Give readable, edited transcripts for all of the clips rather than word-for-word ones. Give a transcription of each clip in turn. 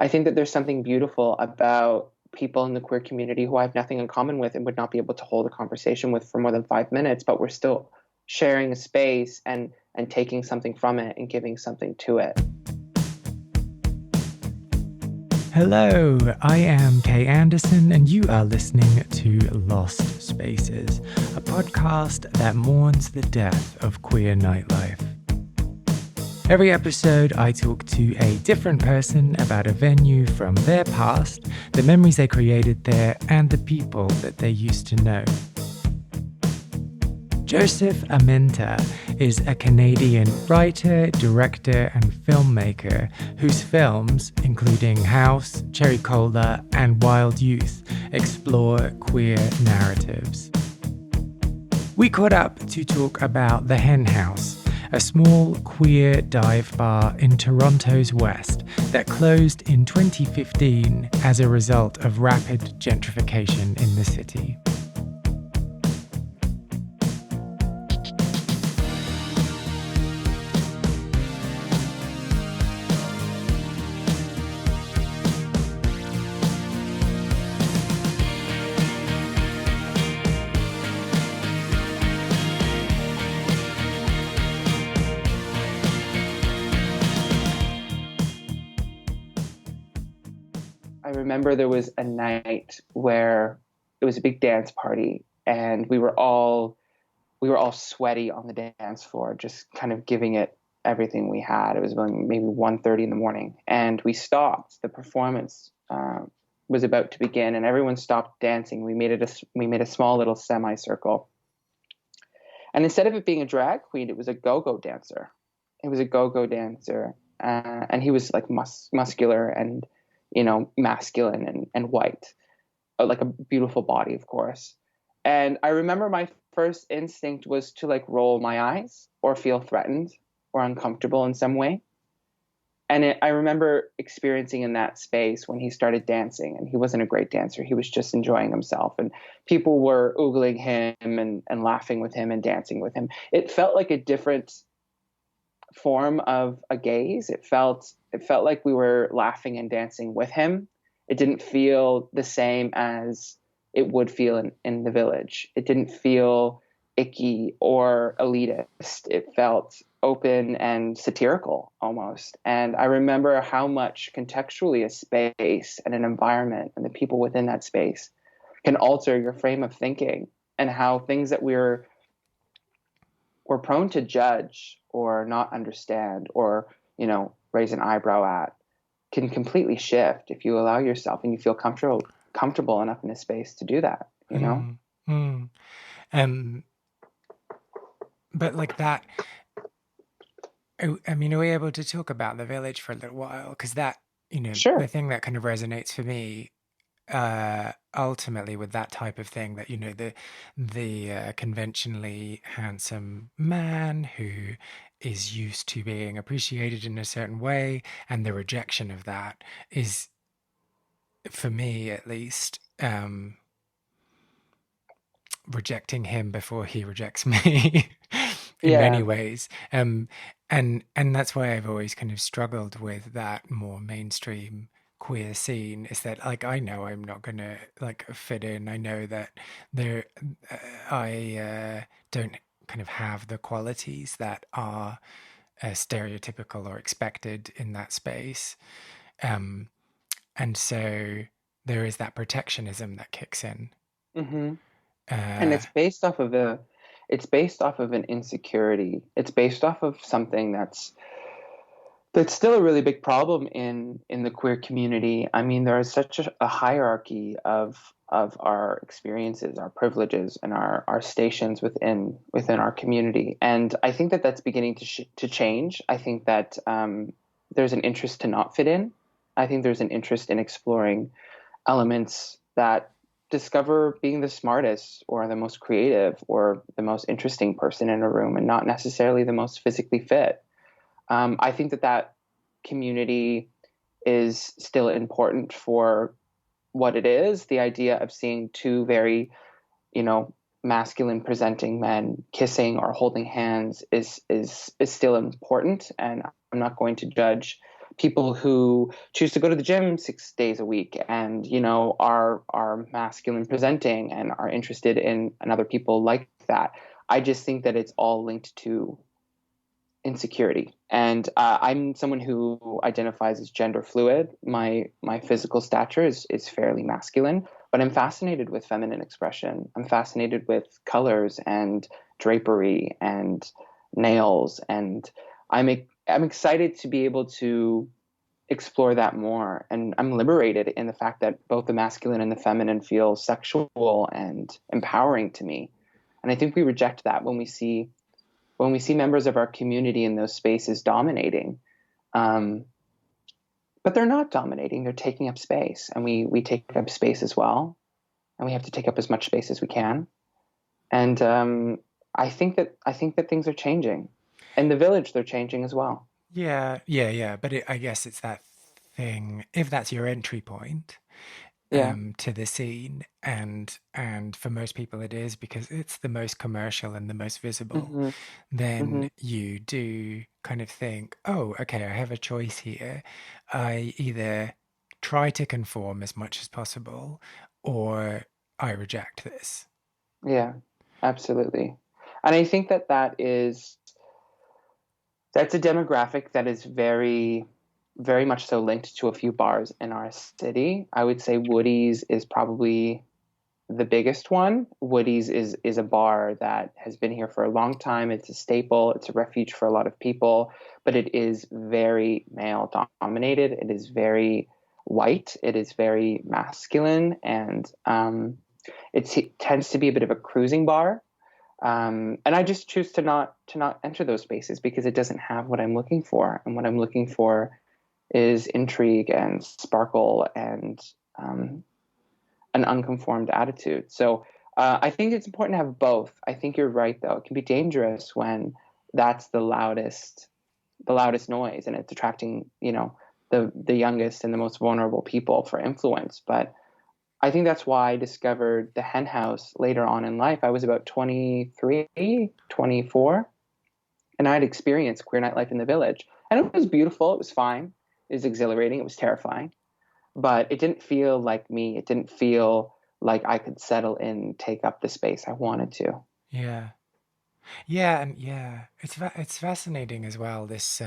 I think that there's something beautiful about people in the queer community who I have nothing in common with and would not be able to hold a conversation with for more than 5 minutes, but we're still sharing a space and taking something from it and giving something to it. Hello, I am Kay Anderson, and you are listening to Lost Spaces, a podcast that mourns the death of queer nightlife. Every episode, I talk to a different person about a venue from their past, the memories they created there, and the people that they used to know. Joseph Amenta is a Canadian writer, director, and filmmaker whose films, including Henhouse, Cherry Cola, and Wild Youth, explore queer narratives. We caught up to talk about the Henhouse, a small queer dive bar in Toronto's west that closed in 2015 as a result of rapid gentrification in the city. I remember there was a night where it was a big dance party and we were all sweaty on the dance floor, just kind of giving it everything we had. It was about maybe 1:30 in the morning, and we stopped. The performance was about to begin, and everyone stopped dancing. We made a small little semicircle, and instead of it being a drag queen, it was a go-go dancer. It was a go-go dancer, and he was like muscular and masculine and white, like a beautiful body, of course. And I remember my first instinct was to like roll my eyes or feel threatened or uncomfortable in some way. And I remember experiencing in that space when he started dancing, and he wasn't a great dancer. He was just enjoying himself, and people were oogling him and laughing with him and dancing with him. It felt like a different form of a gaze. It felt like we were laughing and dancing with him. It didn't feel the same as it would feel in the village. It didn't feel icky or elitist. It felt open and satirical almost. And I remember how much contextually a space and an environment and the people within that space can alter your frame of thinking, and how things that we're prone to judge or not understand or, raise an eyebrow at can completely shift if you allow yourself and you feel comfortable enough in a space to do that, But like that, I mean, are we able to talk about the village for a little while? Because that, Sure. the thing that kind of resonates for me ultimately with that type of thing, that the conventionally handsome man who is used to being appreciated in a certain way, and the rejection of that is, for me at least, rejecting him before he rejects me in many Yeah. ways. And that's why I've always kind of struggled with that more mainstream queer scene, is that like I know I'm not gonna like fit in. I know that there I don't kind of have the qualities that are stereotypical or expected in that space. Um, and so there is that protectionism that kicks in. hmm And Uh, it's based off of an insecurity. It's based off of something that's still a really big problem in the queer community. I mean, there is such a hierarchy of our experiences, our privileges, and our stations within our community. And I think that that's beginning to change. I think that there's an interest to not fit in. I think there's an interest in exploring elements that discover being the smartest or the most creative or the most interesting person in a room, and not necessarily the most physically fit. I think that community is still important for what it is. The idea of seeing two very, masculine presenting men kissing or holding hands is still important, and I'm not going to judge people who choose to go to the gym 6 days a week and, are masculine presenting and are interested in other people like that. I just think that it's all linked to insecurity. And I'm someone who identifies as gender fluid. My physical stature is fairly masculine, but I'm fascinated with feminine expression. I'm fascinated with colors and drapery and nails, and I'm excited to be able to explore that more. And I'm liberated in the fact that both the masculine and the feminine feel sexual and empowering to me. And I think we reject that when we see members of our community in those spaces dominating. Um, but they're not dominating; they're taking up space, and we take up space as well, and we have to take up as much space as we can. And I think that things are changing. In the village, they're changing as well. Yeah, yeah, yeah. But I guess it's that thing. If that's your entry point, Yeah. to the scene, and for most people it is because it's the most commercial and the most visible, Hmm. Hmm. then you do kind of think, oh, okay, I have a choice here. I either try to conform as much as possible, or I reject this. Yeah. Absolutely. And I think that's a demographic that is very, very much so linked to a few bars in our city. I would say Woody's is probably the biggest one. Woody's is a bar that has been here for a long time. It's a staple. It's a refuge for a lot of people, but it is very male dominated. It is very white. It is very masculine, and it tends to be a bit of a cruising bar. And I just choose to not enter those spaces because it doesn't have what I'm looking for, and what I'm looking for is intrigue and sparkle and um, an unconformed attitude. So I think it's important to have both. I think you're right, though. It can be dangerous when that's the loudest noise, and it's attracting, the youngest and the most vulnerable people for influence. But I think that's why I discovered the Henhouse later on in life. I was about 23, 24, and I had experienced queer nightlife in the village. And it was beautiful. It was fine. It was exhilarating. It was terrifying, but it didn't feel like me. It didn't feel like I could settle in, take up the space I wanted to. Yeah, yeah, and yeah, it's fascinating as well, this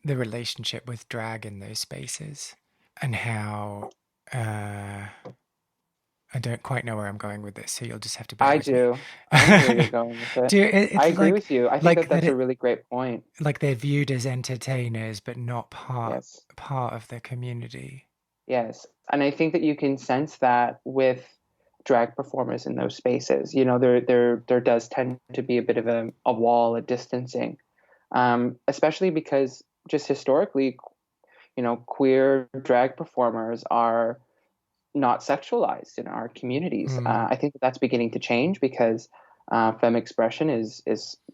the relationship with drag in those spaces, and how uh I don't quite know where I'm going with this, so you'll just have to bear I with me. do. I know where you're going with it. I It's agree with you. I think that like that that's a it really great point. like they're viewed as entertainers, but not Yes. part of the community. Yes. And I think that you can sense that with drag performers in those spaces. There does tend to be a bit of a wall, a distancing, especially because just historically, queer drag performers are not sexualized in our communities. Mm, I think that's beginning to change because femme expression is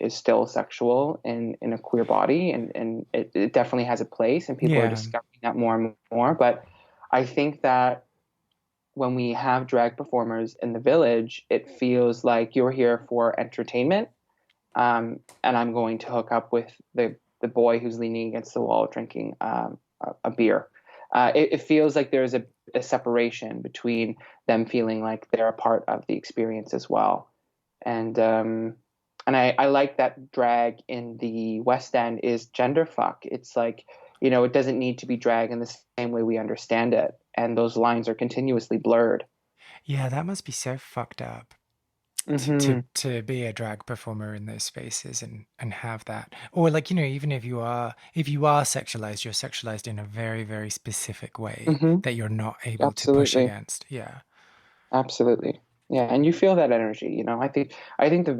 still sexual in a queer body, and it definitely has a place, and people are yeah, discovering that more and more. But I think that when we have drag performers in the village, it feels like you're here for entertainment, and I'm going to hook up with the boy who's leaning against the wall drinking a beer. It feels like there's a separation between them feeling like they're a part of the experience as well. And I like that drag in the West End is gender fuck. It's like, it doesn't need to be drag in the same way we understand it, and those lines are continuously blurred. yeah, that must be so fucked up Hmm. to be a drag performer in those spaces, and have that, or like, even if you are sexualized, you're sexualized in a very, very specific way Hmm. that you're not able to push Absolutely. against. Yeah. Absolutely. Yeah, and you feel that energy. I think the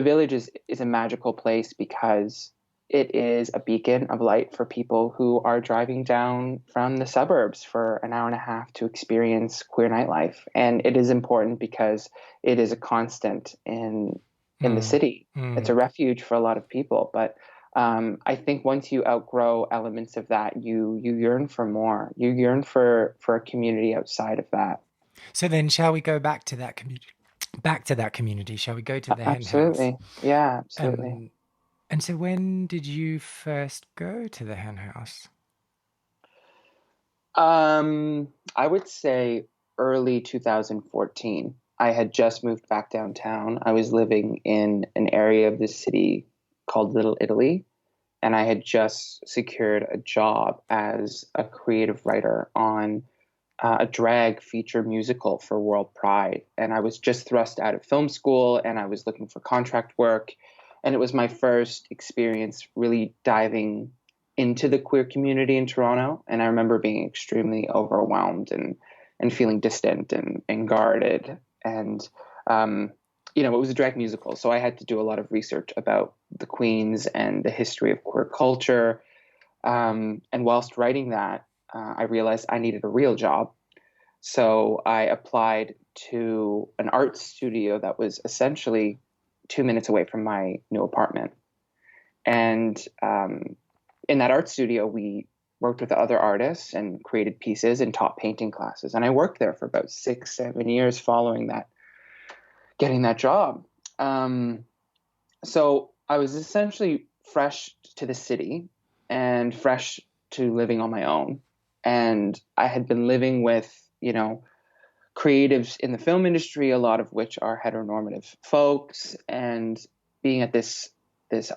village is a magical place because it is a beacon of light for people who are driving down from the suburbs for an hour and a half to experience queer nightlife. And it is important because it is a constant in the Mm, city. It's mm. a refuge for a lot of people, but I think once you outgrow elements of that, you yearn for more. You yearn for a community outside of that. So then, shall we go back to that community? Shall we go to the hen house? Absolutely. Yeah, absolutely. Um, And so when did you first go to the hen house? I would say early 2014. I had just moved back downtown. I was living in an area of the city called Little Italy, and I had just secured a job as a creative writer on a drag feature musical for World Pride. And I was just thrust out of film school and I was looking for contract work. And it was my first experience really diving into the queer community in Toronto. And I remember being extremely overwhelmed and feeling distant and guarded. And, it was a drag musical. So I had to do a lot of research about the Queens and the history of queer culture. And whilst writing that, I realized I needed a real job. So I applied to an art studio that was essentially 2 minutes away from my new apartment. And in that art studio, we worked with other artists and created pieces and taught painting classes. And I worked there for about 6, 7 years following that, getting that job. So I was essentially fresh to the city and fresh to living on my own. And I had been living with, creatives in the film industry, a lot of which are heteronormative folks. And being at this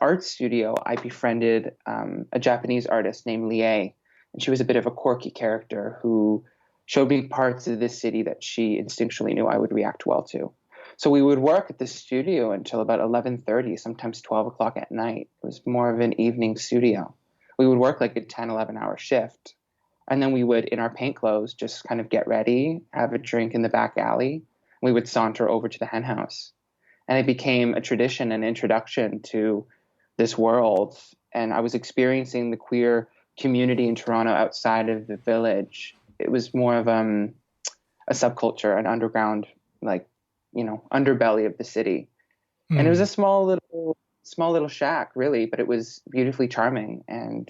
art studio, I befriended a Japanese artist named Lie. And she was a bit of a quirky character who showed me parts of this city that she instinctually knew I would react well to. So we would work at the studio until about 11:30, sometimes 12 o'clock at night. It was more of an evening studio. We would work like a 10, 11-hour shift. And then we would, in our paint clothes, just kind of get ready, have a drink in the back alley. We would saunter over to the hen house. And it became a tradition, an introduction to this world. And I was experiencing the queer community in Toronto outside of the village. It was more of a subculture, an underground, like, underbelly of the city. And it was a small little shack, really, but it was beautifully charming and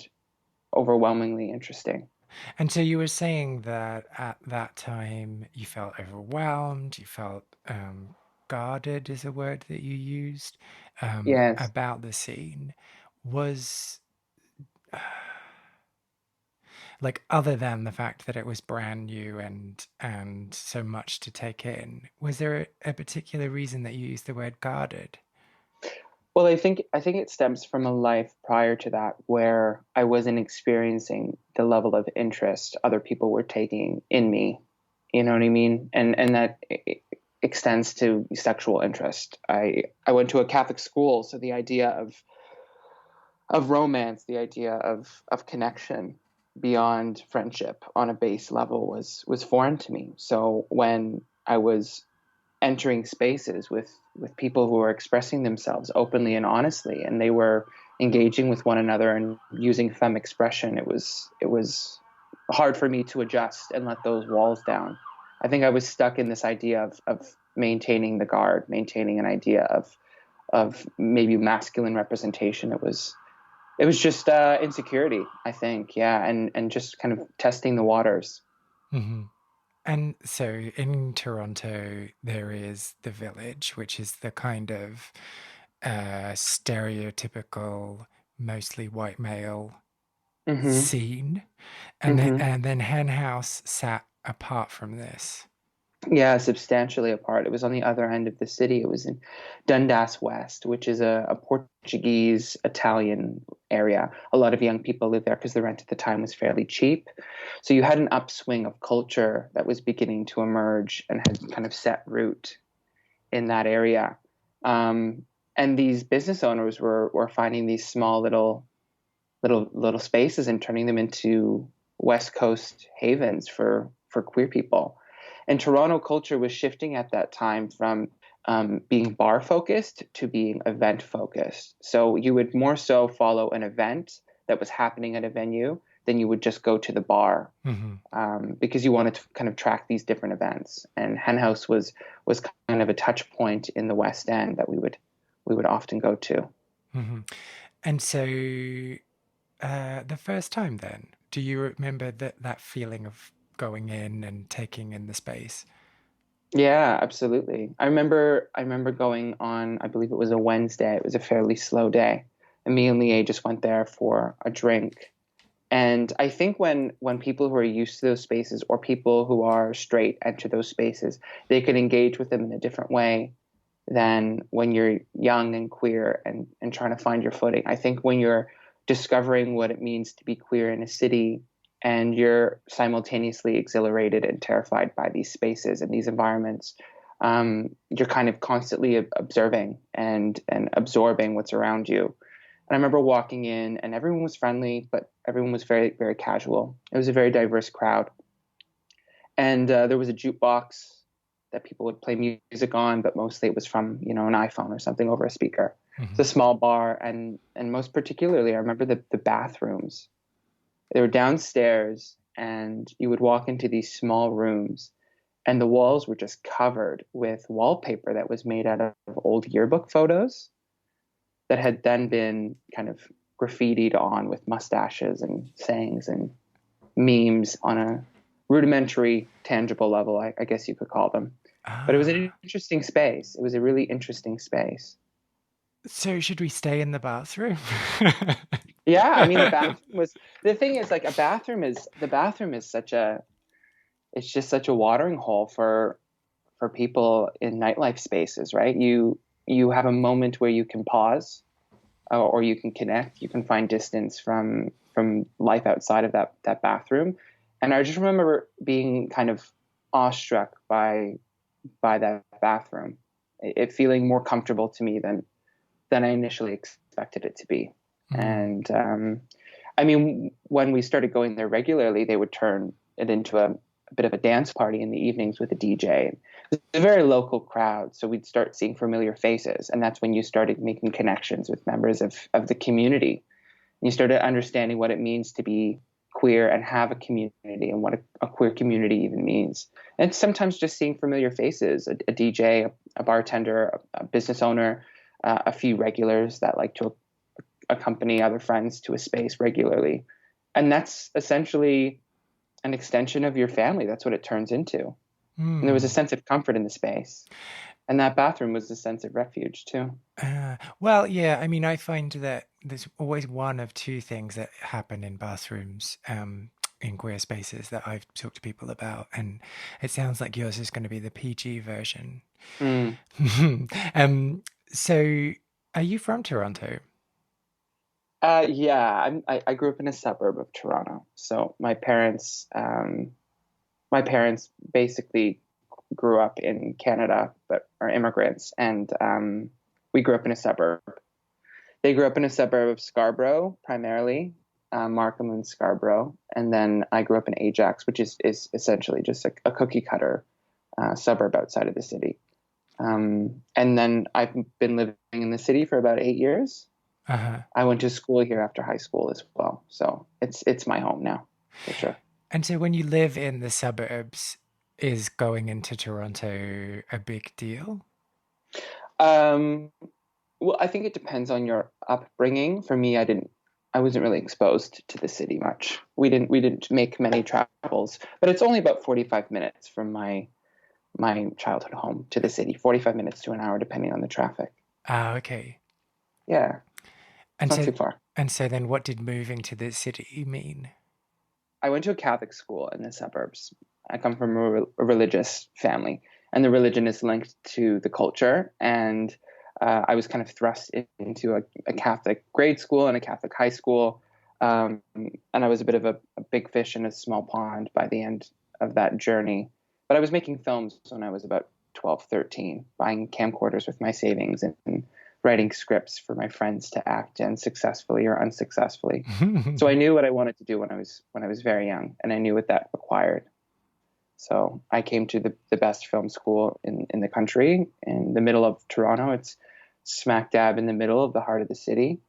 overwhelmingly interesting. And so you were saying that at that time you felt overwhelmed, you felt guarded is a word that you used Yes. about the scene. Was like other than the fact that it was brand new and so much to take in, was there a particular reason that you used the word guarded? Well, I think it stems from a life prior to that where I wasn't experiencing the level of interest other people were taking in me. You know what I mean? And that extends to sexual interest. I went to a Catholic school, so the idea of romance, the idea of connection beyond friendship on a base level was foreign to me. So when I was entering spaces with people who were expressing themselves openly and honestly, and they were engaging with one another and using femme expression, it was hard for me to adjust and let those walls down. I think I was stuck in this idea of maintaining the guard, maintaining an idea of maybe masculine representation. It was just insecurity, I think, yeah, and just kind of testing the waters. Hmm. And so in Toronto, there is the village, which is the kind of stereotypical, mostly white male Hmm. scene, Hmm. and then Hen House sat apart from this. Yeah, substantially apart. It was on the other end of the city. It was in Dundas West, which is a Portuguese Italian area. A lot of young people lived there because the rent at the time was fairly cheap. So you had an upswing of culture that was beginning to emerge and had kind of set root in that area. And these business owners were finding these small little spaces and turning them into West Coast havens for queer people. And Toronto culture was shifting at that time from being bar focused to being event focused. So you would more so follow an event that was happening at a venue than you would just go to the bar, Hmm. because you wanted to kind of track these different events. And Henhouse was kind of a touch point in the West End that we would often go to. Hmm. And so the first time then, do you remember that feeling of going in and taking in the space? Yeah, absolutely. I remember going on, I believe it was a Wednesday. It was a fairly slow day. and me and Lie just went there for a drink. And I think when people who are used to those spaces, or people who are straight enter those spaces, they can engage with them in a different way than when you're young and queer and trying to find your footing. I think when you're discovering what it means to be queer in a city, and you're simultaneously exhilarated and terrified by these spaces and these environments, you're kind of constantly observing and absorbing what's around you. And I remember walking in, and everyone was friendly, but everyone was very, very casual. It was a very diverse crowd. And there was a jukebox that people would play music on, but mostly it was from, an iPhone or something over a speaker. It's a small bar, and most particularly, I remember the bathrooms. They were downstairs, and you would walk into these small rooms, and the walls were just covered with wallpaper that was made out of old yearbook photos that had then been kind of graffitied on with mustaches and sayings and memes on a rudimentary, tangible level, I guess you could call them. But it was an interesting space. It was a really interesting space. So should we stay in the bathroom? Yeah, I mean, the thing is, like, the bathroom is it's just such a watering hole for people in nightlife spaces, right? You have a moment where you can pause, or you can connect, you can find distance from life outside of that bathroom. And I just remember being kind of awestruck by that bathroom, it feeling more comfortable to me than I initially expected it to be. And I mean, when we started going there regularly, they would turn it into a bit of a dance party in the evenings with a DJ. It was a very local crowd, so we'd start seeing familiar faces, and that's when you started making connections with members of the community. And you started understanding what it means to be queer and have a community, and what a queer community even means. And sometimes just seeing familiar faces, a DJ, a bartender, a business owner, a few regulars that like to accompany other friends to a space regularly. And that's essentially an extension of your family. That's what it turns into. And there was a sense of comfort in the space. And that bathroom was a sense of refuge too. Well, yeah, I mean, I find that there's always one of two things that happen in bathrooms in queer spaces that I've talked to people about. And it sounds like yours is going to be the PG version. So are you from Toronto? Yeah, I grew up in a suburb of Toronto. So my parents basically grew up in Canada, but are immigrants, and we grew up in a suburb. They grew up in a suburb of Scarborough, primarily, Markham and Scarborough, and then I grew up in Ajax, which is essentially just a cookie cutter suburb outside of the city. And then I've been living in the city for about 8 years. I went to school here after high school as well, so it's my home now, for sure. And so when you live in the suburbs, is going into Toronto a big deal? Well, I think it depends on your upbringing. For me, I wasn't really exposed to the city much. We didn't make many travels, but it's only about 45 minutes from my childhood home to the city. 45 minutes to an hour, depending on the traffic. Okay. Yeah, And it's not so, too far. and so then what did moving to the city mean? I went to a Catholic school in the suburbs. I come from a religious family, and the religion is linked to the culture. And I was kind of thrust into a Catholic grade school and a Catholic high school. And I was a bit of a big fish in a small pond by the end of that journey. But I was making films when I was about 12, 13, buying camcorders with my savings and writing scripts for my friends to act in successfully or unsuccessfully. So I knew what I wanted to do when I was very young, and I knew what that required. So I came to the best film school in the country, in the middle of Toronto. It's smack dab in the middle of the heart of the city.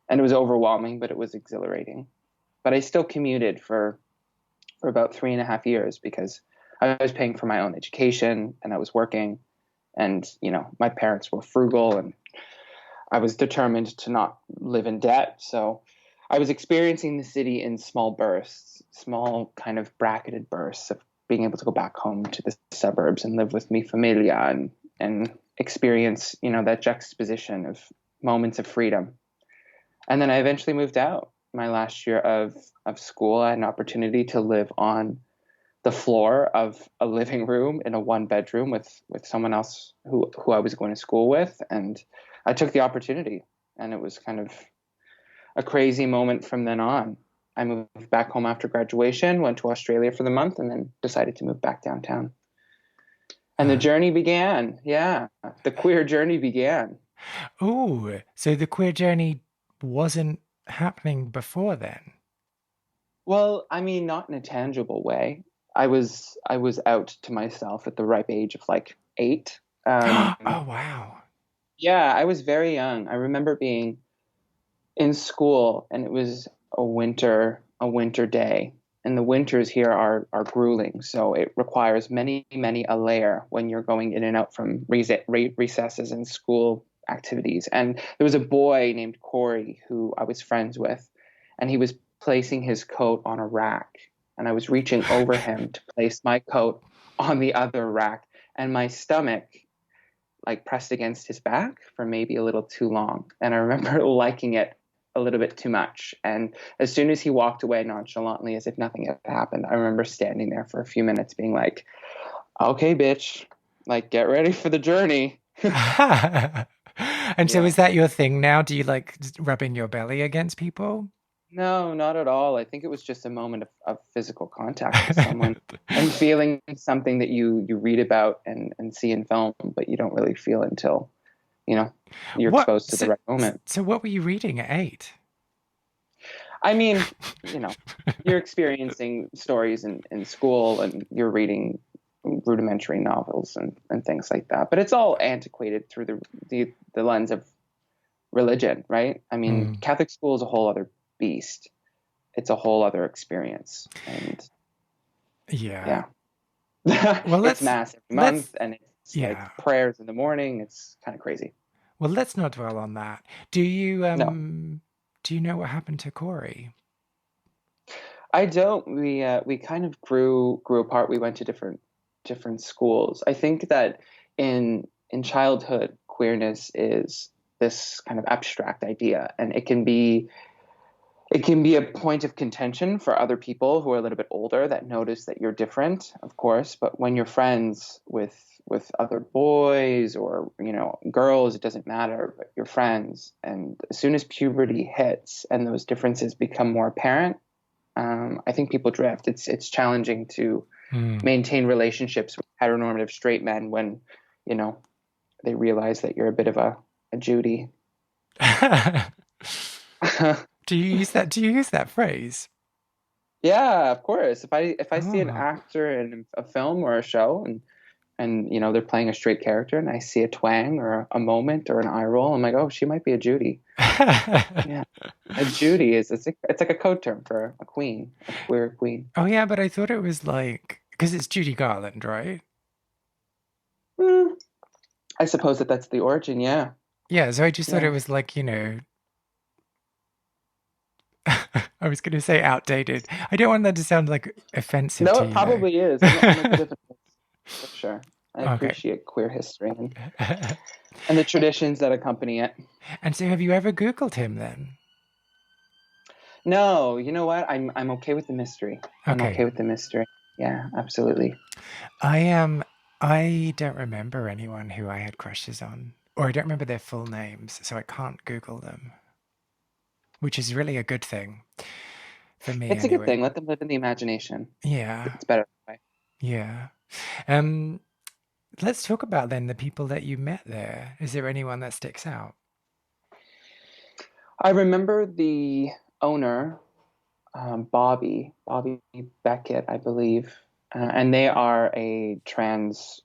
And it was overwhelming, but it was exhilarating. But I still commuted for about 3.5 years because I was paying for my own education and I was working, and, my parents were frugal, and I was determined to not live in debt. So I was experiencing the city in small bursts, small kind of bracketed bursts of being able to go back home to the suburbs and live with mi familia and experience, that juxtaposition of moments of freedom. And then I eventually moved out. My last year of school, I had an opportunity to live on the floor of a living room in a one bedroom with someone else who I was going to school with, and I took the opportunity, and it was kind of a crazy moment from then on. I moved back home after graduation, went to Australia for the month, and then decided to move back downtown. And the journey began. Yeah, the queer journey began. Oh, so the queer journey wasn't happening before then? Well, I mean, not in a tangible way. I was out to myself at the ripe age of like 8. Oh, Um, wow. yeah, I was very young. I remember being in school, and it was a winter day, and the winters here are grueling. So it requires many a layer when you're going in and out from recesses and school activities. And there was a boy named Corey who I was friends with, and he was placing his coat on a rack, and I was reaching over him to place my coat on the other rack, and my stomach like pressed against his back for maybe a little too long. And I remember liking it a little bit too much. And as soon as he walked away nonchalantly, as if nothing had happened, I remember standing there for a few minutes being like, okay, bitch, like get ready for the journey. And so Yeah. is that your thing now? Do you like rubbing your belly against people? No, not at all. I think it was just a moment of physical contact with someone and feeling something that you read about and see in film, but you don't really feel until, you know, you're What? exposed to the right moment. So what were you reading at 8? I mean, you know, you're experiencing stories in school and you're reading rudimentary novels and things like that. But it's all antiquated through the lens of religion, right? I mean, Mm. Catholic school is a whole other beast. It's a whole other experience. And Yeah. yeah, Well, it's mass every let's month and it's like yeah. prayers in the morning. It's kind of crazy. Well, let's not dwell on that. Do you No, do you know what happened to Corey? I don't. We kind of grew apart. We went to different schools. I think that in childhood, queerness is this kind of abstract idea, and it can be a point of contention for other people who are a little bit older that notice that you're different, of course. But when you're friends with other boys or girls, it doesn't matter. But you're friends, and as soon as puberty hits and those differences become more apparent, I think people drift. It's challenging to Mm. maintain relationships with heteronormative straight men when, you know, they realize that you're a bit of a Judy. Do you use that phrase? Yeah, of course. If I see an Oh. actor in a film or a show and they're playing a straight character and I see a twang or a moment or an eye roll, I'm like, oh, she might be a Judy. Yeah, a Judy it's like a code term for a queen, a queer queen. Oh yeah, but I thought it was like because it's Judy Garland, right? Hmm, I suppose that's the origin. Yeah, Yeah, so I just thought it yeah. was like, I was going to say outdated. I don't want that to sound like offensive No, to it you though. probably is. I'm a bit of a for sure. I Okay. appreciate queer history and the traditions that accompany it. And so have you ever Googled him then? No, you know what? I'm okay with the mystery. I'm Okay. okay with the mystery. Yeah, absolutely. I am I don't remember anyone who I had crushes on. Or I don't remember their full names, so I can't Google them, which is really a good thing for me It's a good anyway. thing. Let them live in the imagination. Yeah. It's better that way. Yeah. Um let's talk about then the people that you met there. Is there anyone that sticks out? I remember the owner, Bobby Beckett, I believe, and they are a trans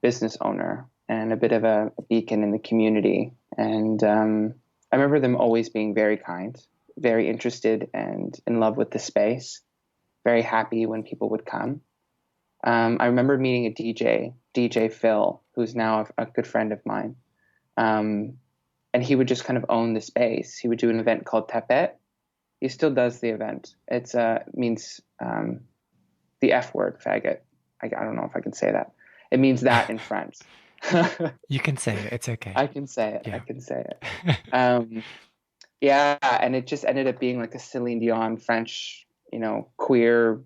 business owner and a bit of a beacon in the community. And I remember them always being very kind, very interested and in love with the space, very happy when people would come. I remember meeting a DJ Phil, who's now a good friend of mine. Um, and he would just kind of own the space. He would do an event called Tapet. He still does the event. It's means the F word, faggot. I don't know if I can say that. It means that in French. You can say it. It's okay. I can say it. I Yeah. can say it. Um, Yeah, and it just ended up being like a Celine Dion French, queer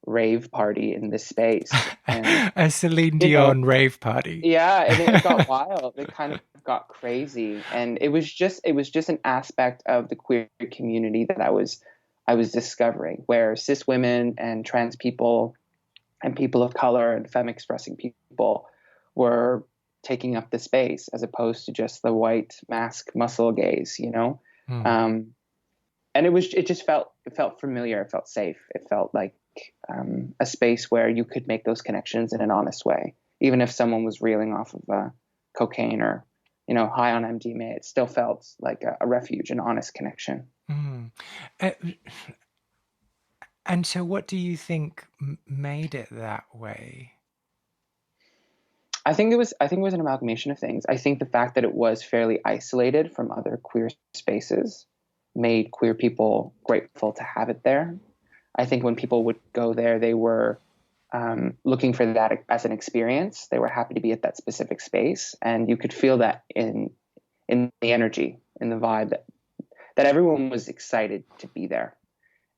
rave party in this space. And A Celine you know, Dion rave party. yeah, and it got wild. It kind of got crazy, and it was just an aspect of the queer community that I was discovering, where cis women and trans people and people of color and femme expressing people were taking up the space as opposed to just the white mask muscle gaze. Hmm. Um, and it felt familiar. It felt safe. It felt like a space where you could make those connections in an honest way, even if someone was reeling off of cocaine or high on MDMA. It still felt like a refuge, an honest connection. Hmm. Uh, and so, what do you think made it that way? I think it was an amalgamation of things. I think the fact that it was fairly isolated from other queer spaces made queer people grateful to have it there. I think when people would go there, they were looking for that as an experience. They were happy to be at that specific space, and you could feel that in the energy, in the vibe, that everyone was excited to be there,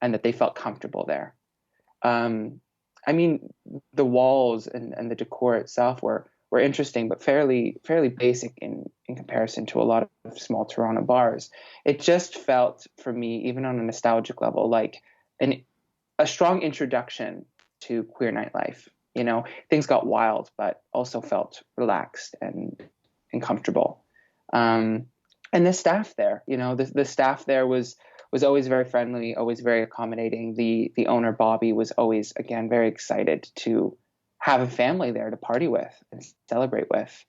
and that they felt comfortable there. Um, I mean, the walls and the decor itself were interesting, but fairly basic in comparison to a lot of small Toronto bars. It just felt for me, even on a nostalgic level, like an a strong introduction to queer nightlife. Things got wild, but also felt relaxed and comfortable. Um, and the staff there, the staff there was always very friendly, always very accommodating. The owner Bobby was always, again, very excited to have a family there to party with and celebrate with.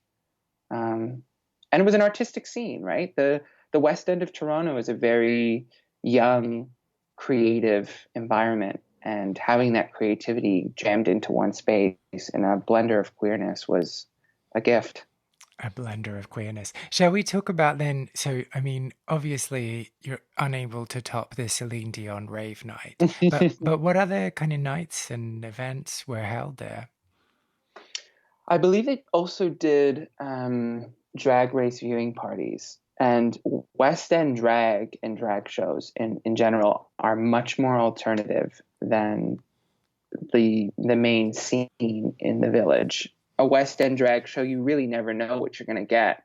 Um, and it was an artistic scene, right? The West End of Toronto is a very young, creative environment, and having that creativity jammed into one space in a blender of queerness was a gift. A blender of queerness. Shall we talk about then? So, I mean, obviously, you're unable to top the Celine Dion rave night, but what other kind of nights and events were held there? I believe they also did drag race viewing parties. And West End drag and drag shows in general are much more alternative than the main scene in the village. A West End drag show, you really never know what you're going to get.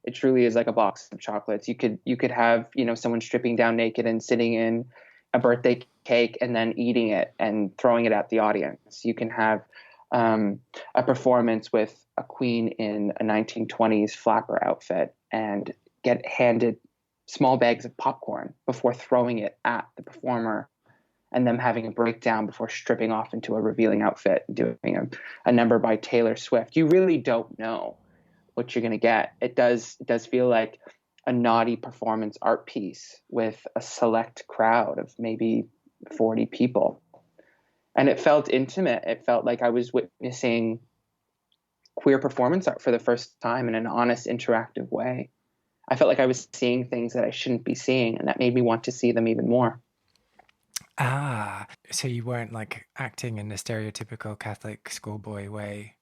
It truly is like a box of chocolates. You could have someone stripping down naked and sitting in a birthday cake and then eating it and throwing it at the audience. You can have a performance with a queen in a 1920s flapper outfit and get handed small bags of popcorn before throwing it at the performer, and them having a breakdown before stripping off into a revealing outfit and doing a number by Taylor Swift. You really don't know what you're going to get. It does feel like a naughty performance art piece with a select crowd of maybe 40 people. And it felt intimate. It felt like I was witnessing queer performance art for the first time in an honest, interactive way. I felt like I was seeing things that I shouldn't be seeing, and that made me want to see them even more. Ah, so you weren't like acting in the stereotypical Catholic schoolboy way.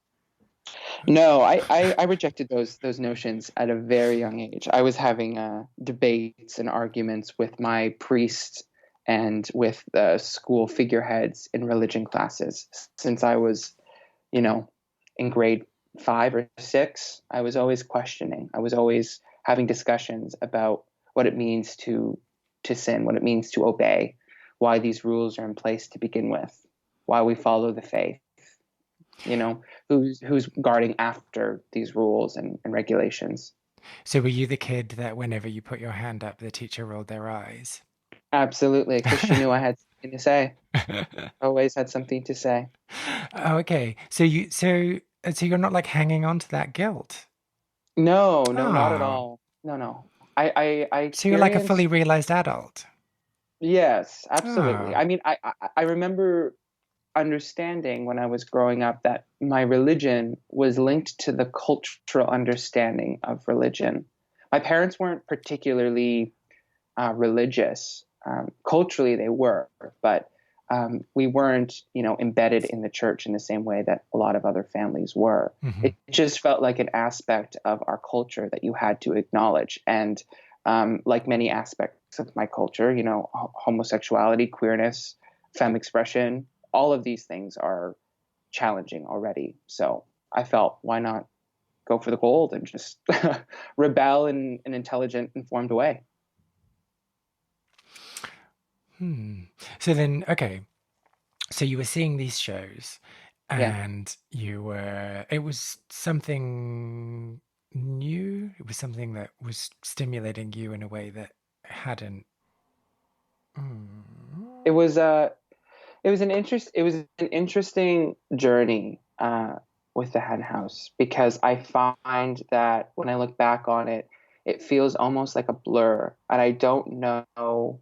No, I rejected those notions at a very young age. I was having debates and arguments with my priest and with the school figureheads in religion classes since I was, you know, in grade 5 or 6. I was always questioning. I was always having discussions about what it means to sin, what it means to obey, why these rules are in place to begin with, why we follow the faith, who's guarding after these rules and regulations. So were you the kid that whenever you put your hand up, the teacher rolled their eyes? Absolutely, because she knew I had something to say. Always had something to say. Oh, okay. So you're not like hanging on to that guilt. No, no, not at Oh, all. No, no. I so you're like a fully experienced. realized adult. Yes, absolutely. Oh. I mean, I remember understanding when I was growing up that my religion was linked to the cultural understanding of religion. My parents weren't particularly religious. Culturally, they were, but we weren't, embedded in the church in the same way that a lot of other families were. Hmm. It just felt like an aspect of our culture that you had to acknowledge. And like many aspects of my culture, homosexuality, queerness, femme expression, all of these things are challenging already. So I felt, why not go for the gold and just rebel in an intelligent, informed way? So then, okay, so you were seeing these shows Yeah. and it was something new. It was something that was stimulating you in a way that hadn't. It Mm. was it was an interesting journey with the hen house, because I find that when I look back on it, it feels almost like a blur, and I don't know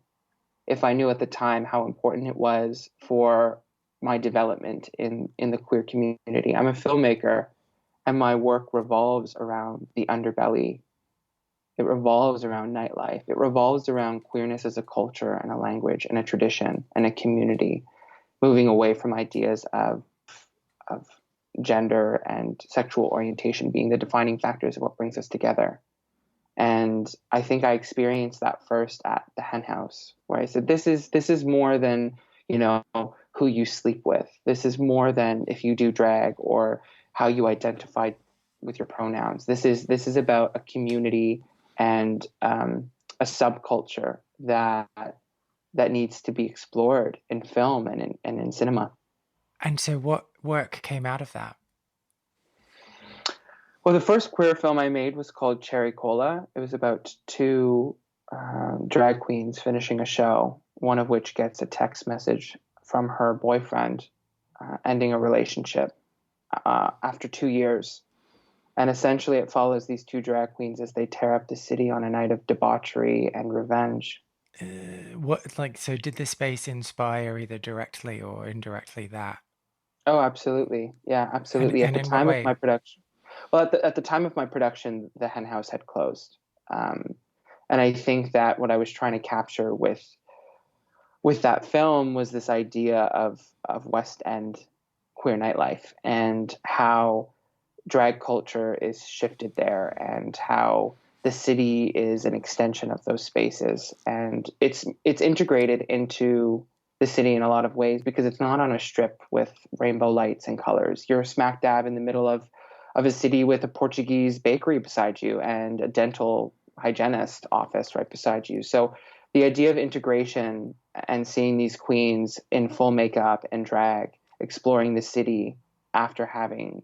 if I knew at the time how important it was for my development in the queer community. I'm a filmmaker, and my work revolves around the underbelly. It revolves around nightlife. It revolves around queerness as a culture and a language and a tradition and a community, moving away from ideas of gender and sexual orientation being the defining factors of what brings us together. And I think I experienced that first at the hen house, where I said, this is more than, who you sleep with. This is more than if you do drag or how you identify with your pronouns. This is about a community and a subculture that needs to be explored in film and in cinema. And so, what work came out of that? Well, the first queer film I made was called Cherry Cola. It was about two drag queens finishing a show, one of which gets a text message from her boyfriend ending a relationship after 2 years. And essentially, it follows these two drag queens as they tear up the city on a night of debauchery and revenge. So did the space inspire either directly or indirectly that? Oh, absolutely. Yeah, And absolutely. At and the in what time of my way? production, well, at the time of my production, the hen house had closed. Um, and I think that what I was trying to capture with that film was this idea of West End queer nightlife and how drag culture is shifted there, and how the city is an extension of those spaces, and it's integrated into the city in a lot of ways, because it's not on a strip with rainbow lights and colors. You're smack dab in the middle of a city with a Portuguese bakery beside you and a dental hygienist office right beside you. So the idea of integration and seeing these queens in full makeup and drag exploring the city after having,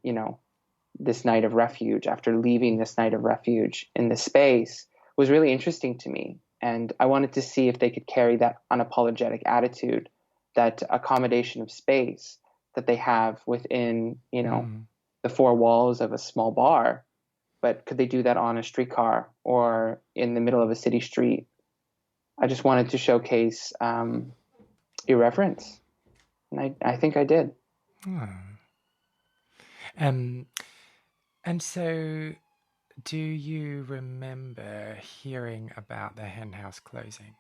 this night of refuge, after leaving this night of refuge in the space, was really interesting to me. And I wanted to see if they could carry that unapologetic attitude, that accommodation of space that they have within, Mm. the four walls of a small bar. But could they do that on a streetcar or in the middle of a city street? I just wanted to showcase irreverence. And I think I did. Hmm. Um, and so, do you remember hearing about the hen house closing?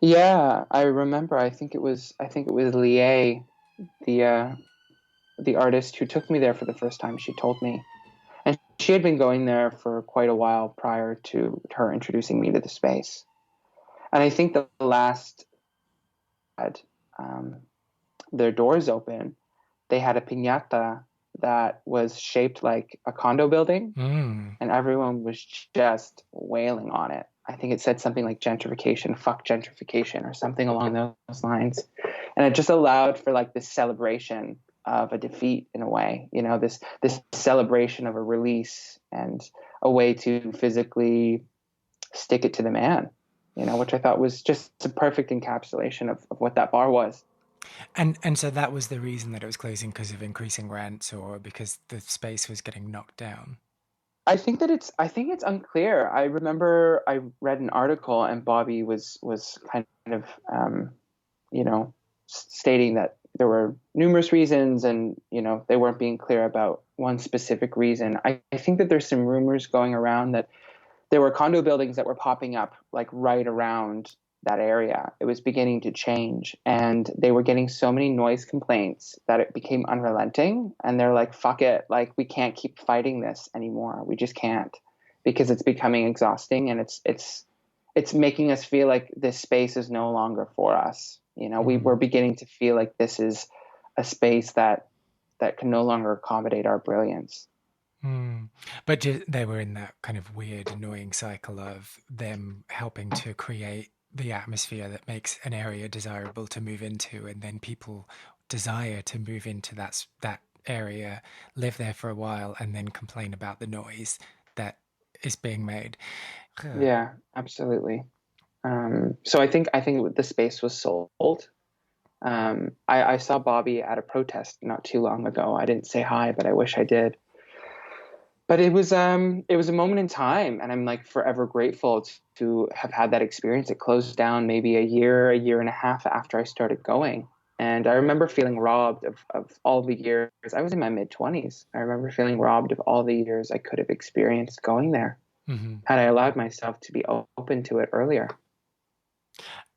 Yeah, I remember. I think it was Lie, the uh, the artist who took me there for the first time. She told me, and she had been going there for quite a while prior to her introducing me to the space. And I think the last had um, their doors open, they had a piñata that was shaped like a condo building, Mm. and everyone was just wailing on it. I think it said something like gentrification, fuck gentrification, or something along those lines. And it just allowed for like this celebration of a defeat in a way, this celebration of a release and a way to physically stick it to the man, which I thought was just a perfect encapsulation of what that bar was. And so that was the reason that it was closing because of increasing rents or because the space was getting knocked down. I think it's unclear. I remember I read an article, and Bobby was kind of you know stating that there were numerous reasons, and they weren't being clear about one specific reason. I think that there's some rumors going around that there were condo buildings that were popping up like right around that area. It was beginning to change, and they were getting so many noise complaints that it became unrelenting. And they're like, fuck it. Like, we can't keep fighting this anymore. We just can't. because it's becoming exhausting, and it's making us feel like this space is no longer for us. You know, we're beginning to feel like this is a space that can no longer accommodate our brilliance. Mm. But they were in that kind of weird, annoying cycle of them helping to create the atmosphere that makes an area desirable to move into, and then people desire to move into that area, live there for a while, and then complain about the noise that is being made. Ugh. Yeah, absolutely. So I think the space was sold. I saw Bobby at a protest not too long ago. I didn't say hi, but I wish I did. But it was a moment in time, and I'm like forever grateful to have had that experience. It closed down maybe a year and a half after I started going. And I remember feeling robbed of all the years. I was in my mid-20s. I remember feeling robbed of all the years I could have experienced going there Hmm. had I allowed myself to be open to it earlier.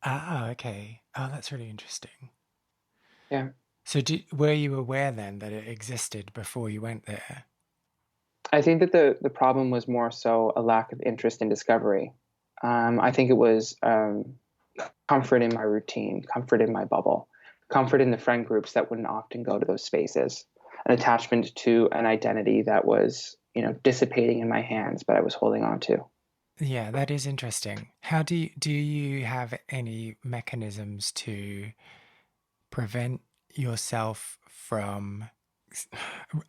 Ah, okay. Oh, that's really interesting. Yeah. So, were you aware then that it existed before you went there? I think that the problem was more so a lack of interest in discovery. I think it was comfort in my routine, comfort in my bubble, comfort in the friend groups that wouldn't often go to those spaces, an attachment to an identity that was, you know, dissipating in my hands, but I was holding on to. Yeah, that is interesting. How do you have any mechanisms to prevent yourself from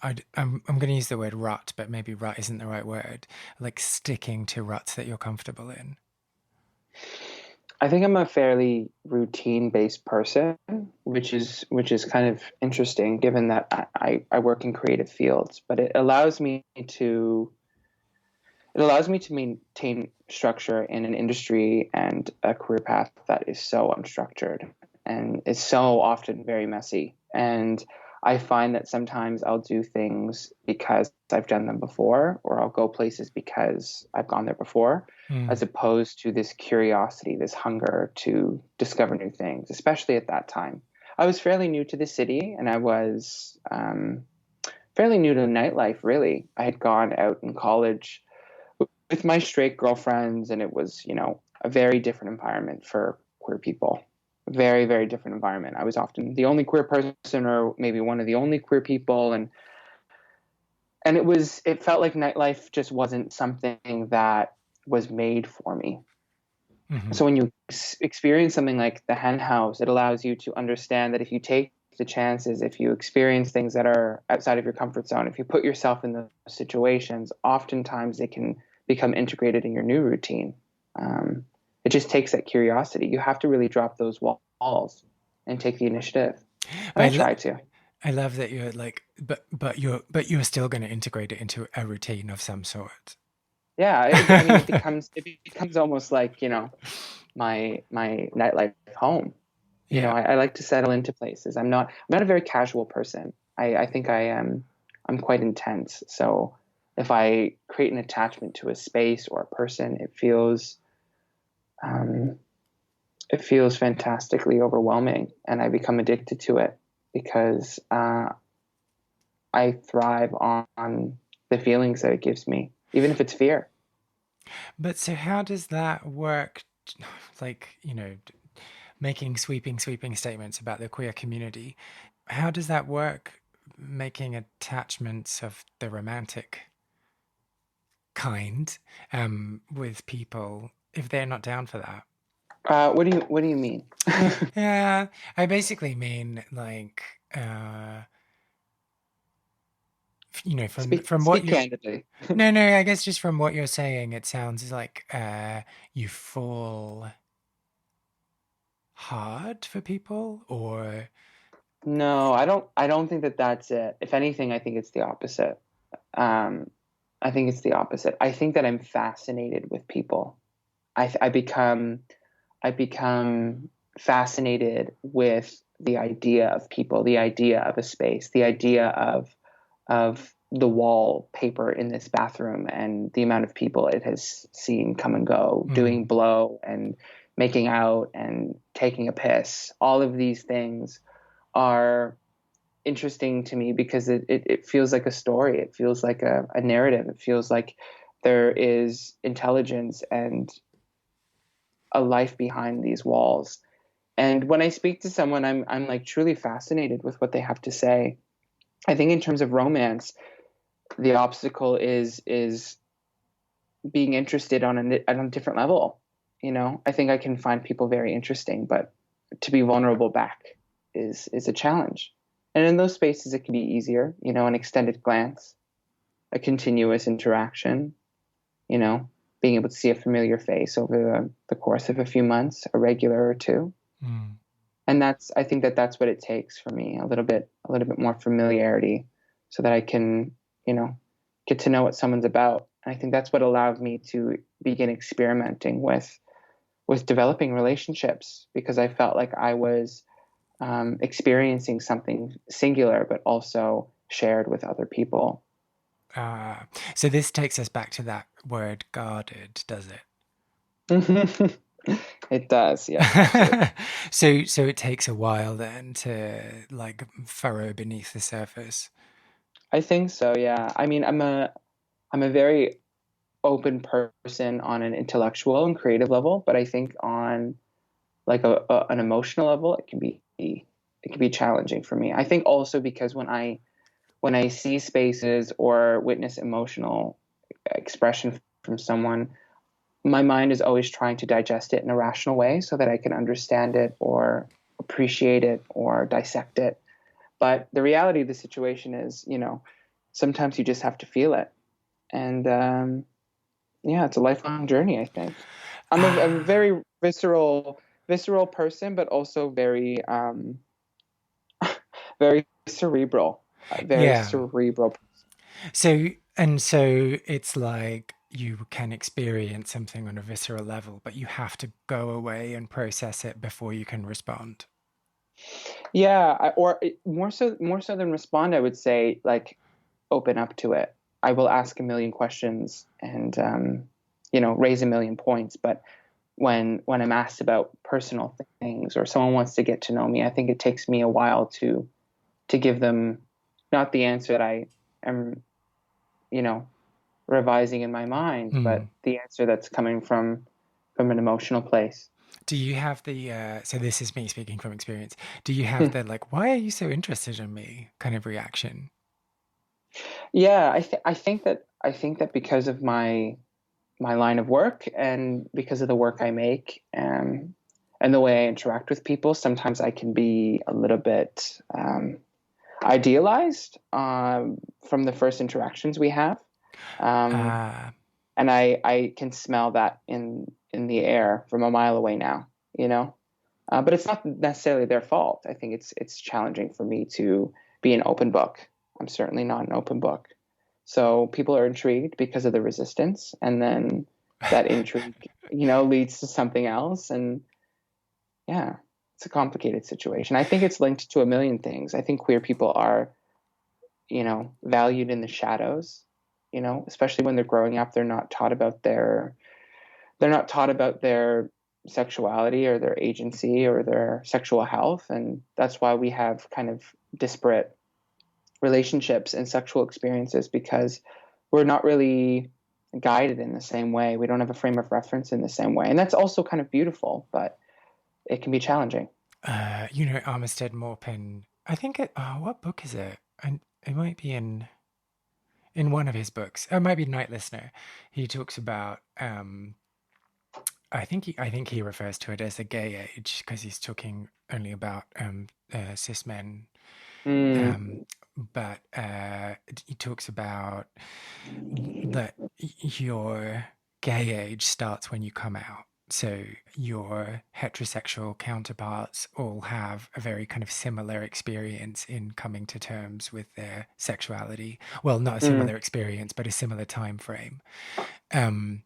I'm going to use the word rut, but maybe rut isn't the right word, like sticking to ruts that you're comfortable in? I think I'm a fairly routine-based person, which is kind of interesting given that I work in creative fields, but it allows me to maintain structure in an industry and a career path that is so unstructured and is so often very messy. And I find that sometimes I'll do things because I've done them before, or I'll go places because I've gone there before, Mm. as opposed to this curiosity, this hunger to discover new things, especially at that time. I was fairly new to the city, and I was fairly new to nightlife, really. I had gone out in college with my straight girlfriends, and it was, you know, a very different environment for queer people. Very, very different environment. I was often the only queer person, or maybe one of the only queer people, and it felt like nightlife just wasn't something that was made for me. Hmm. So when you experience something like the Henhouse, it allows you to understand that if you take the chances, if you experience things that are outside of your comfort zone, if you put yourself in those situations, oftentimes they can become integrated in your new routine. Um, it just takes that curiosity. You have to really drop those walls and take the initiative. And But I try to. I love that you're like, but you're still going to integrate it into a routine of some sort. Yeah, I mean, it becomes almost like, you know, my nightlife home. You know, Yeah. I like to settle into places. I'm not a very casual person. I think I'm quite intense. So if I create an attachment to a space or a person, um, it feels fantastically overwhelming, and I become addicted to it because I thrive on the feelings that it gives me, even if it's fear. But so how does that work? Like, making sweeping statements about the queer community. How does that work? Making attachments of the romantic kind with people if they're not down for that. What do you mean? Yeah, I basically mean like from what Speak you candidly. no, I guess just from what you're saying, it sounds like you fall hard for people, or No, I don't think that that's it. If anything, I think it's the opposite. Um, I think it's the opposite. I think that I'm fascinated with people. I become fascinated with the idea of people, the idea of a space, the idea of the wallpaper in this bathroom and the amount of people it has seen come and go, mm, doing blow and making out and taking a piss. All of these things are interesting to me because it feels like a story. It feels like a narrative. It feels like there is intelligence and a life behind these walls. And when I speak to someone, I'm like truly fascinated with what they have to say. I think in terms of romance, the obstacle is being interested on a different level. You know, I think I can find people very interesting, but to be vulnerable back is a challenge. And in those spaces, it can be easier. You know, an extended glance, a continuous interaction. You know, being able to see a familiar face over the course of a few months, a regular or two. Mm. And I think that's what it takes for me, a little bit more familiarity so that I can, you know, get to know what someone's about. And I think that's what allowed me to begin experimenting with developing relationships, because I felt like I was experiencing something singular, but also shared with other people. So this takes us back to that word guarded, does it? It does, yes, absolutely. So it takes a while then to like furrow beneath the surface. I think so, yeah. I mean, I'm a very open person on an intellectual and creative level, but I think on like an emotional level, it can be challenging for me. I think also because when I see spaces or witness emotional expression from someone, my mind is always trying to digest it in a rational way so that I can understand it or appreciate it or dissect it. But the reality of the situation is, you know, sometimes you just have to feel it. And yeah, it's a lifelong journey, I think. I'm a Ah, very visceral person, but also very cerebral, very yeah. cerebral. So it's like you can experience something on a visceral level, but you have to go away and process it before you can respond. Yeah, more so than respond, I would say like open up to it. I will ask a million questions and you know, raise a million points, but when I'm asked about personal things or someone wants to get to know me, I think it takes me a while to give them not the answer that I am, you know, revising in my mind, Hmm. but the answer that's coming from an emotional place. Do you have the so this is me speaking from experience. Do you have the like, why are you so interested in me kind of reaction? Yeah, I think that because of my line of work and because of the work I make, and the way I interact with people, sometimes I can be a little bit idealized from the first interactions we have. Um, Uh and I can smell that in the air from a mile away now, you know. But it's not necessarily their fault. I think it's challenging for me to be an open book. I'm certainly not an open book. So people are intrigued because of the resistance, and then that intrigue, you know, leads to something else. And yeah, it's a complicated situation. I think it's linked to a million things. I think queer people are, you know, valued in the shadows, you know, especially when they're growing up, they're not taught about their sexuality or their agency or their sexual health. And that's why we have kind of disparate relationships and sexual experiences, because we're not really guided in the same way. We don't have a frame of reference in the same way. And that's also kind of beautiful, but it can be challenging. you know, Armistead Maupin, I think it what book is it? And it might be in one of his books. Oh, it might be Night Listener. He talks about I think he refers to it as the gay age because he's talking only about cis men. Mm, Um, but he talks about that your gay age starts when you come out. So your heterosexual counterparts all have a very kind of similar experience in coming to terms with their sexuality. Well, not a mm, similar experience, but a similar time frame. Um,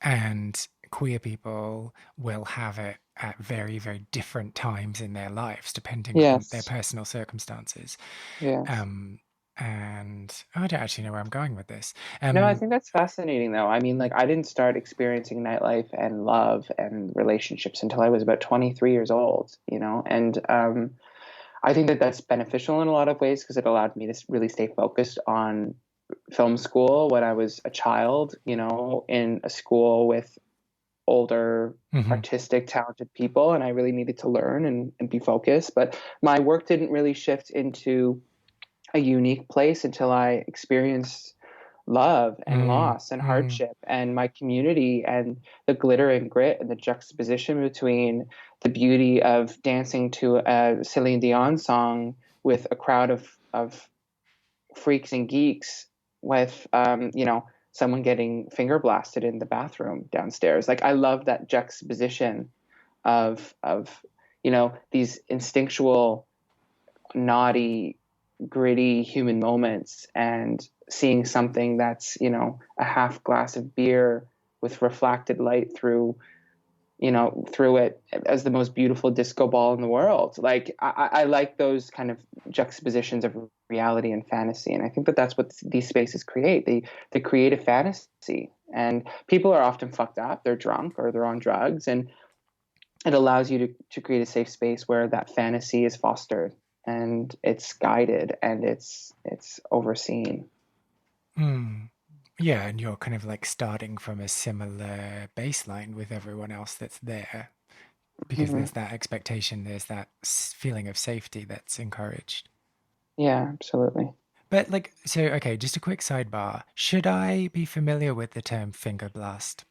and queer people will have it at very, very different times in their lives, depending on their yes. personal circumstances. Yes. Um, and I don't actually know where I'm going with this. No, I think that's fascinating though. I mean, like I didn't start experiencing nightlife and love and relationships until I was about 23 years old, you know, and I think that that's beneficial in a lot of ways because it allowed me to really stay focused on film school when I was a child, you know, in a school with older, artistic, talented people, and I really needed to learn and be focused. But my work didn't really shift into a unique place until I experienced love and loss and hardship and my community and the glitter and grit and the juxtaposition between the beauty of dancing to a Celine Dion song with a crowd of freaks and geeks with, you know, someone getting finger blasted in the bathroom downstairs. Like, I love that juxtaposition of, you know, these instinctual, naughty, gritty human moments and seeing something that's, you know, a half glass of beer with reflected light through, you know, through it as the most beautiful disco ball in the world. Like, I like those kind of juxtapositions of reality and fantasy. And I think that that's what these spaces create. They create a fantasy, and people are often fucked up. They're drunk or they're on drugs. And it allows you to create a safe space where that fantasy is fostered and it's guided and it's overseen. Yeah, and you're kind of like starting from a similar baseline with everyone else that's there, because there's that expectation, there's that feeling of safety that's encouraged. Yeah, absolutely. But like, so, okay, just a quick sidebar. Should I be familiar with the term finger blast?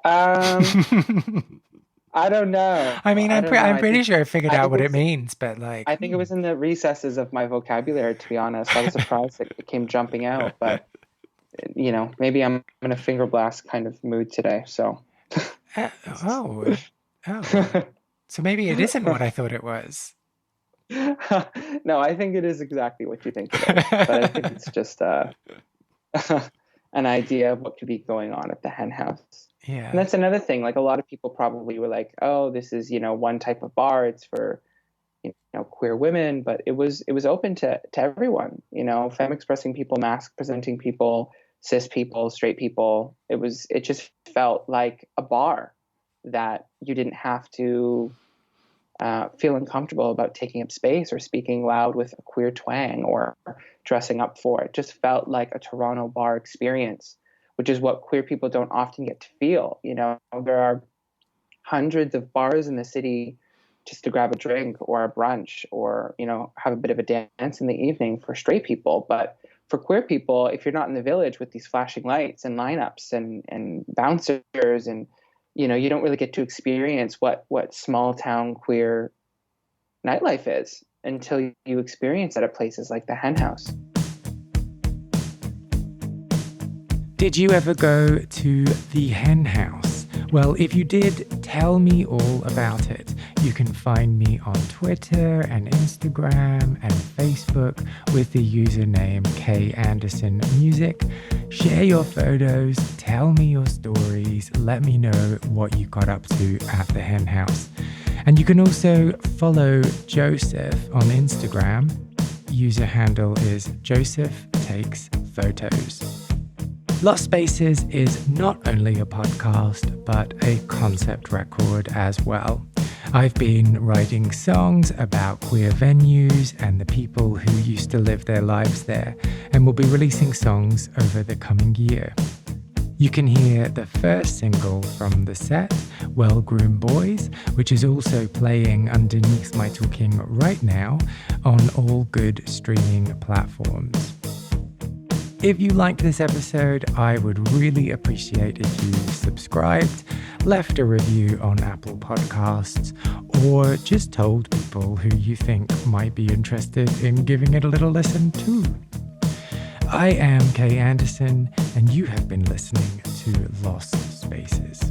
I don't know. I mean, I'm pretty sure I figured out what it was, means, but like, I think it was in the recesses of my vocabulary, to be honest. I was surprised that it came jumping out, but you know, maybe I'm in a finger blast kind of mood today. So, oh, so maybe it isn't what I thought it was. No, I think it is exactly what you think it is, but I think it's just an idea of what could be going on at the Henhouse. Yeah. And that's another thing. Like, a lot of people probably were like, "Oh, this is, you know, one type of bar. It's for, you know, queer women." But it was open to everyone. You know, femme expressing people, mask presenting people, cis people, straight people. It just felt like a bar that you didn't have to feel uncomfortable about taking up space or speaking loud with a queer twang or dressing up for. It just felt like a Toronto bar experience, which is what queer people don't often get to feel. You know, there are hundreds of bars in the city just to grab a drink or a brunch or, you know, have a bit of a dance in the evening for straight people. But for queer people, if you're not in the village with these flashing lights and lineups and bouncers and, you know, you don't really get to experience what small town queer nightlife is until you experience it at places like the Henhouse. Did you ever go to the Henhouse? Well, if you did, tell me all about it. You can find me on Twitter and Instagram and Facebook with the username KAndersonMusic. Share your photos, tell me your stories, let me know what you got up to at the Henhouse. And you can also follow Joseph on Instagram. User handle is Joseph Takes Photos. Lost Spaces is not only a podcast, but a concept record as well. I've been writing songs about queer venues and the people who used to live their lives there, and will be releasing songs over the coming year. You can hear the first single from the set, Well Groomed Boys, which is also playing underneath my talking right now on all good streaming platforms. If you liked this episode, I would really appreciate if you subscribed, left a review on Apple Podcasts, or just told people who you think might be interested in giving it a little listen too. I am Kay Anderson, and you have been listening to Lost Spaces.